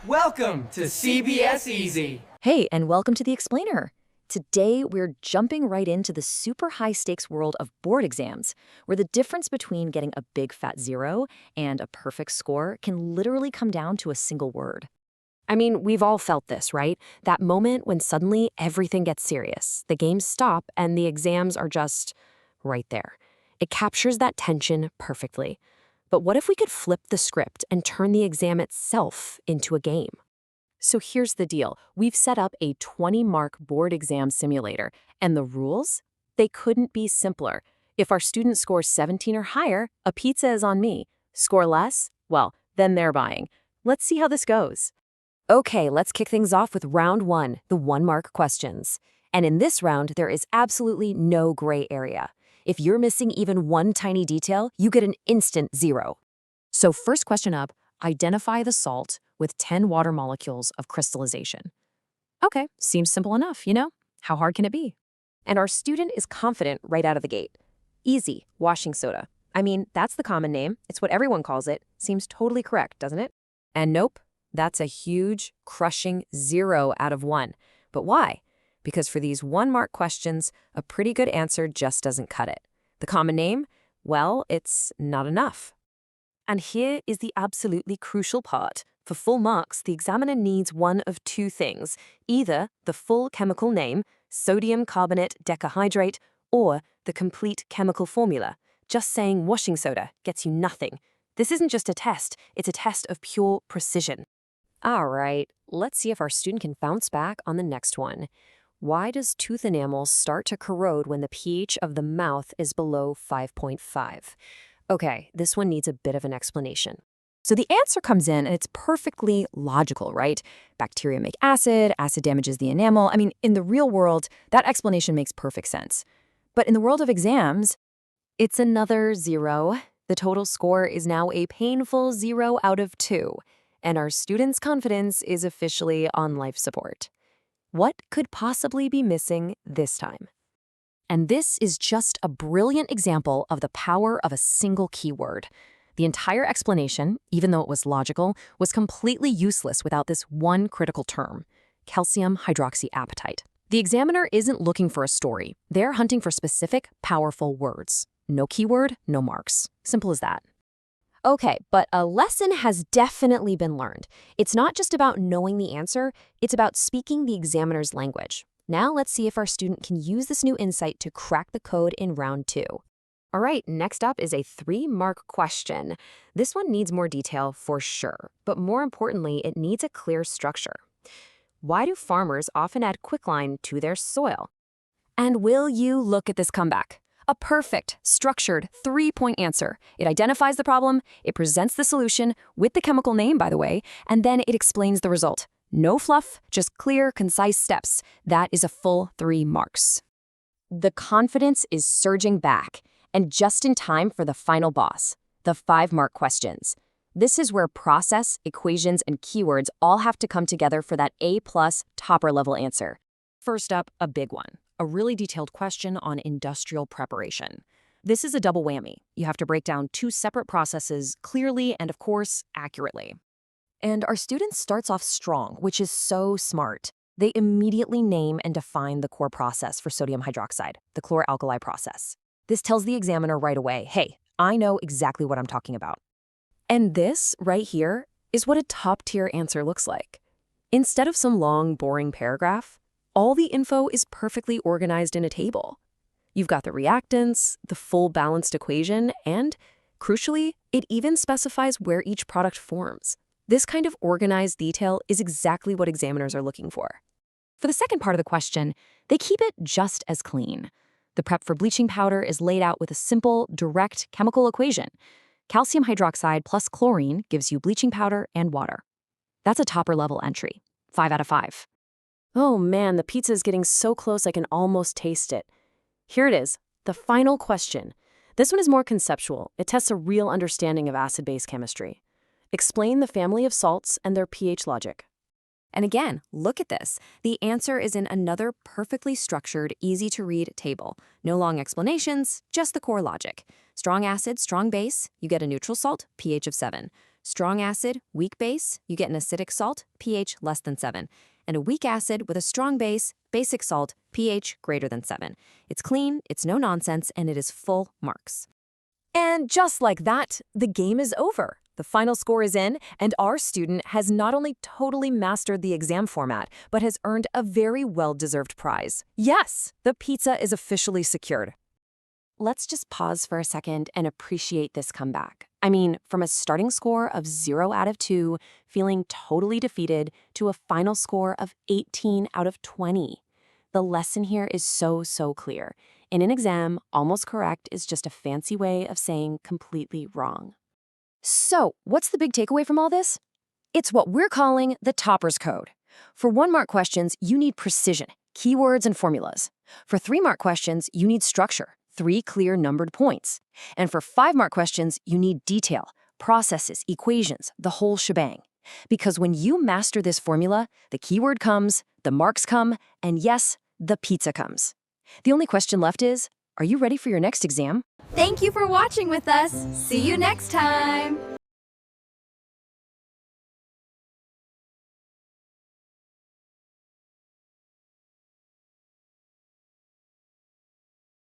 Welcome to CBS Easy. Hey, and welcome to The Explainer. Today, we're jumping right into the super high-stakes world of board exams, where the difference between getting a big fat 0 and a perfect score can literally come down to a single word. I mean, we've all felt this, right? That moment when suddenly everything gets serious. The games stop and the exams are just right there. It captures that tension perfectly. But what if we could flip the script and turn the exam itself into a game? So here's the deal. We've set up a 20-mark board exam simulator, and the rules? They couldn't be simpler. If our student scores 17 or higher, a pizza is on me. Score less? Well, then they're buying. Let's see how this goes. Okay, let's kick things off with round 1, the 1-mark questions. And in this round, there is absolutely no gray area. If you're missing even one tiny detail, you get an instant 0. So first question up, identify the salt with 10 water molecules of crystallization. Okay, seems simple enough, you know? How hard can it be? And our student is confident right out of the gate. Easy, washing soda. I mean, that's the common name. It's what everyone calls it. Seems totally correct, doesn't it? And nope, that's a huge, crushing 0 out of 1. But why? Because for these 1-mark questions, a pretty good answer just doesn't cut it. The common name? Well, it's not enough. And here is the absolutely crucial part. For full marks, the examiner needs one of two things, either the full chemical name, sodium carbonate decahydrate, or the complete chemical formula. Just saying washing soda gets you nothing. This isn't just a test, it's a test of pure precision. All right, let's see if our student can bounce back on the next one. Why does tooth enamel start to corrode when the pH of the mouth is below 5.5? Okay, this one needs a bit of an explanation. So the answer comes in, and it's perfectly logical, right? Bacteria make acid, acid damages the enamel. I mean, in the real world, that explanation makes perfect sense. But in the world of exams, it's another 0. The total score is now a painful 0 out of 2. And our student's confidence is officially on life support. What could possibly be missing this time? And this is just a brilliant example of the power of a single keyword. The entire explanation, even though it was logical, was completely useless without this one critical term, calcium hydroxyapatite. The examiner isn't looking for a story. They're hunting for specific, powerful words. No keyword, no marks. Simple as that. Okay, but a lesson has definitely been learned. It's not just about knowing the answer, it's about speaking the examiner's language. Now let's see if our student can use this new insight to crack the code in round 2. All right, next up is a 3-mark question. This one needs more detail for sure, but more importantly, it needs a clear structure. Why do farmers often add quicklime to their soil? And will you look at this comeback? A perfect, structured 3-point answer. It identifies the problem, it presents the solution, with the chemical name, by the way, and then it explains the result. No fluff, just clear, concise steps. That is a full 3 marks. The confidence is surging back, and just in time for the final boss, the 5-mark questions. This is where process, equations, and keywords all have to come together for that A-plus topper-level answer. First up, a big one. A really detailed question on industrial preparation. This is a double whammy. You have to break down 2 separate processes clearly and, of course, accurately. And our student starts off strong, which is so smart. They immediately name and define the core process for sodium hydroxide, the Chlor-Alkali process. This tells the examiner right away, hey, I know exactly what I'm talking about. And this, right here, is what a top-tier answer looks like. Instead of some long, boring paragraph, all the info is perfectly organized in a table. You've got the reactants, the full balanced equation, and, crucially, it even specifies where each product forms. This kind of organized detail is exactly what examiners are looking for. For the second part of the question, they keep it just as clean. The prep for bleaching powder is laid out with a simple, direct chemical equation. Calcium hydroxide plus chlorine gives you bleaching powder and water. That's a topper-level entry. 5 out of 5. Oh man, the pizza is getting so close I can almost taste it. Here it is, the final question. This one is more conceptual. It tests a real understanding of acid-base chemistry. Explain the family of salts and their pH logic. And again, look at this. The answer is in another perfectly structured, easy-to-read table. No long explanations, just the core logic. Strong acid, strong base, you get a neutral salt, pH of 7. Strong acid, weak base, you get an acidic salt, pH less than 7. And a weak acid with a strong base, basic salt, pH greater than 7. It's clean, it's no nonsense, and it is full marks. And just like that, the game is over. The final score is in, and our student has not only totally mastered the exam format, but has earned a very well-deserved prize. Yes, the pizza is officially secured. Let's just pause for a second and appreciate this comeback. I mean, from a starting score of 0 out of 2, feeling totally defeated, to a final score of 18 out of 20. The lesson here is so clear. In an exam, almost correct is just a fancy way of saying completely wrong. So, what's the big takeaway from all this? It's what we're calling the topper's code. For 1-mark questions, you need precision, keywords and formulas. For 3-mark questions, you need structure, 3 clear numbered points. And for 5-mark questions, you need detail, processes, equations, the whole shebang. Because when you master this formula, the keyword comes, the marks come, and yes, the pizza comes. The only question left is, are you ready for your next exam? Thank you for watching with us. See you next time.